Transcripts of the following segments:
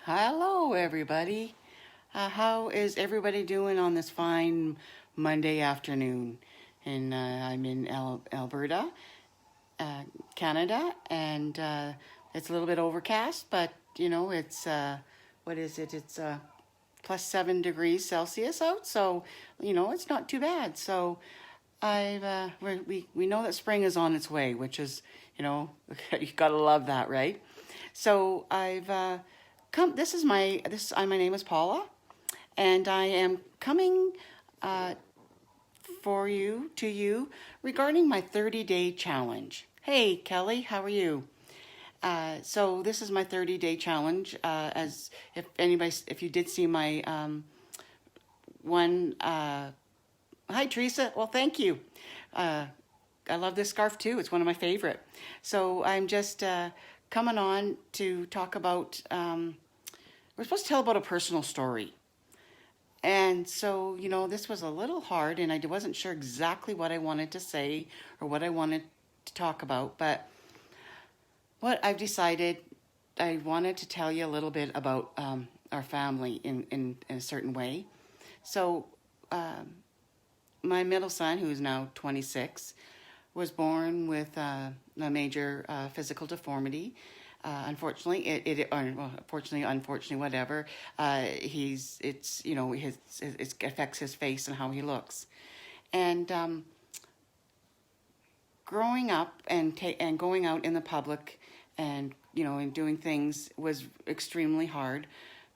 Hello, everybody. How is everybody doing on this fine Monday afternoon? And I'm in Alberta, Canada, and it's a little bit overcast, but it's what is it? It's plus 7 degrees Celsius out, so it's not too bad. So we know that spring is on its way, which is you gotta love that, right? So I've come. My name is Paula, and I am coming for you to you regarding my 30-day challenge. Hey, Kelly, how are you? So this is my 30-day challenge. As if you did see my one. Hi, Teresa. Well, thank you. I love this scarf too. It's one of my favorite. So I'm just coming on to talk about. We're supposed to tell about a personal story. And so, this was a little hard, and I wasn't sure exactly what I wanted to say or what I wanted to talk about. But what I've decided, I wanted to tell you a little bit about our family in a certain way. So, my middle son, who is now 26, was born with a major physical deformity. Unfortunately, whatever. It affects his face and how he looks. And growing up and going out in the public and and doing things was extremely hard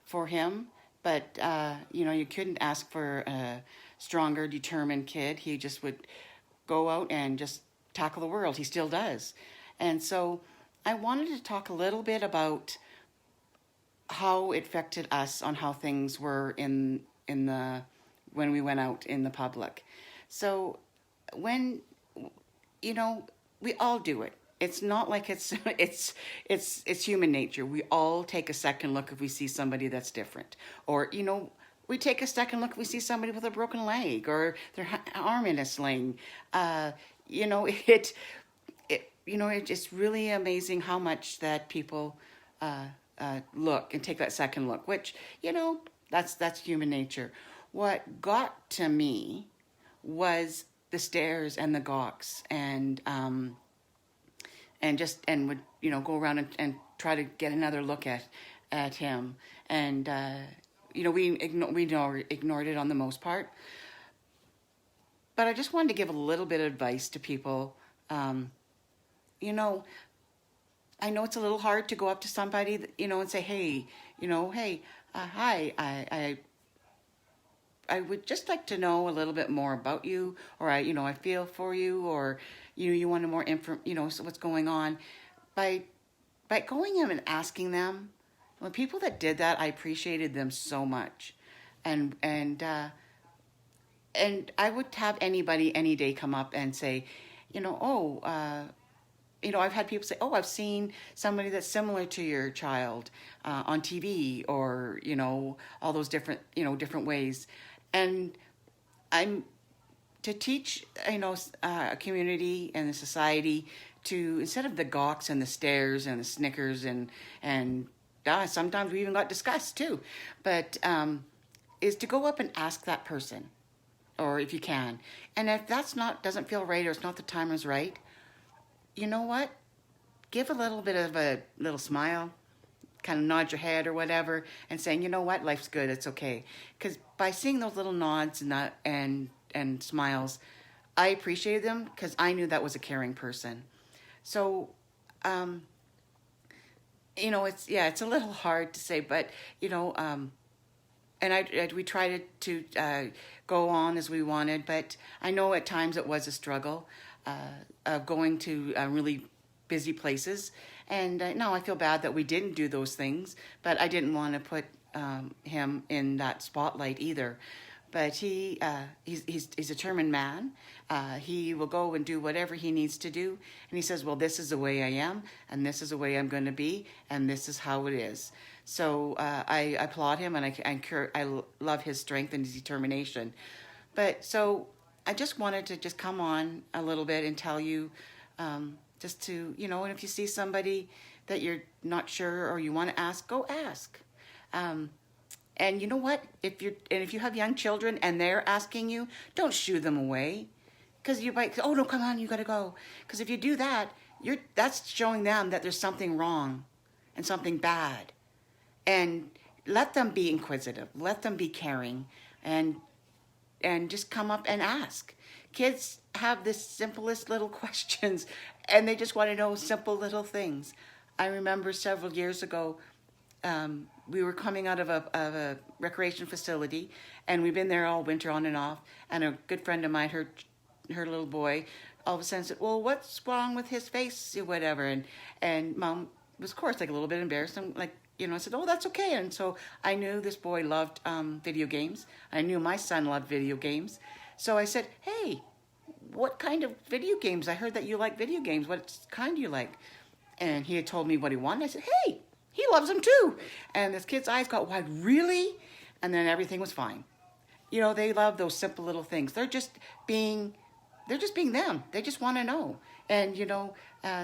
for him. But you couldn't ask for a stronger, determined kid. He just would go out and just tackle the world. He still does. And so I wanted to talk a little bit about how it affected us on how things were in the when we went out in the public. So when we all do it. It's not like it's it's human nature. We all take a second look if we see somebody that's different, or we take a second look if we see somebody with a broken leg or their arm in a sling. You know it it's really amazing how much that people look and take that second look, which that's human nature. What got to me was the stares and the gawks and would go around and try to get another look at him. And we ignored it on the most part. But I just wanted to give a little bit of advice to people. You know, I know it's a little hard to go up to somebody, and say, hey, hey, hi, I would just like to know a little bit more about you, or I feel for you, or you want more info, so what's going on. By going in and asking them, when people that did that, I appreciated them so much, and I would have anybody any day come up and say, oh, I've had people say, "Oh, I've seen somebody that's similar to your child on TV," or all those different ways, and I'm to teach a community and a society to, instead of the gawks and the stares and the snickers and sometimes we even got disgust too, but is to go up and ask that person, or if you can, and if that's not doesn't feel right or it's not the time is right, you know what? Give a little bit of a little smile, kind of nod your head or whatever, and saying, you know what, life's good, it's okay. Because by seeing those little nods and smiles, I appreciated them because I knew that was a caring person. So, it's a little hard to say, but and we tried to go on as we wanted, but I know at times it was a struggle of going to really busy places. And no, I feel bad that we didn't do those things, but I didn't want to put him in that spotlight either. But he's a determined man. He will go and do whatever he needs to do. And he says, well, this is the way I am, and this is the way I'm going to be, and this is how it is. So I applaud him, and I love his strength and his determination. But so I just wanted to just come on a little bit and tell you, just to, and if you see somebody that you're not sure or you want to ask, go ask. And you know what? If you have young children and they're asking you, don't shoo them away, because you might. Oh no, come on, you got to go. Because if you do that, that's showing them that there's something wrong, and something bad. And let them be inquisitive. Let them be caring, and just come up and ask. Kids have the simplest little questions, and they just want to know simple little things. I remember several years ago, we were coming out of a recreation facility, and we've been there all winter on and off. And a good friend of mine, her little boy, all of a sudden said, "Well, what's wrong with his face, or whatever?" And Mom was, of course, like a little bit embarrassed. And like, I said, "Oh, that's okay." And so I knew this boy loved video games. I knew my son loved video games. So I said, "Hey, what kind of video games? I heard that you like video games. What kind do you like?" And he had told me what he wanted. I said, "Hey, he loves them too." And this kid's eyes got wide. "Really?" And then everything was fine. They love those simple little things. They're just being them. They just want to know. And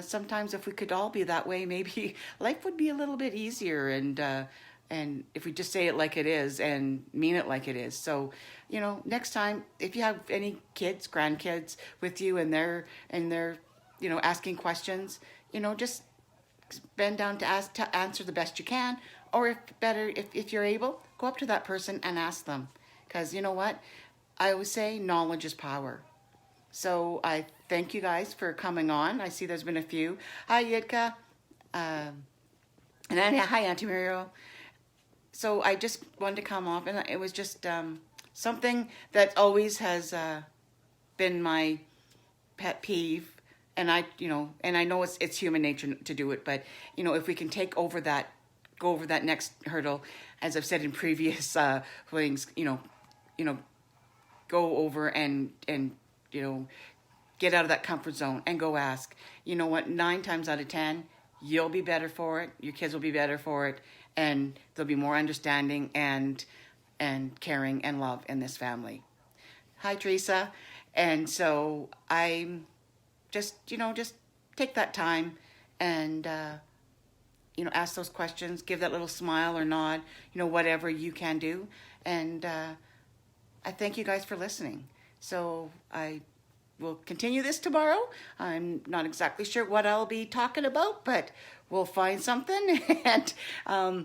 sometimes if we could all be that way, maybe life would be a little bit easier. And if we just say it like it is and mean it like it is. So, next time, if you have any kids, grandkids with you, and they're asking questions, just bend down to answer the best you can. Or if you're able, go up to that person and ask them. Because you know what? I always say knowledge is power. So I thank you guys for coming on. I see there's been a few. Hi, Yitka. And hi, Auntie Muriel. So I just wanted to come off, and it was just something that always has been my pet peeve. And I know it's human nature to do it, but if we can go over that next hurdle, as I've said in previous things, go over and get out of that comfort zone and go ask. You know what? 9 times out of 10, you'll be better for it. Your kids will be better for it, and there'll be more understanding and caring and love in this family. Hi, Teresa. And so I'm just take that time and ask those questions, give that little smile or nod, whatever you can do. And I thank you guys for listening. So I will continue this tomorrow. I'm not exactly sure what I'll be talking about, but we'll find something and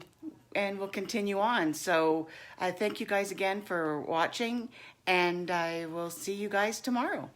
we'll continue on. So I thank you guys again for watching, and I will see you guys tomorrow.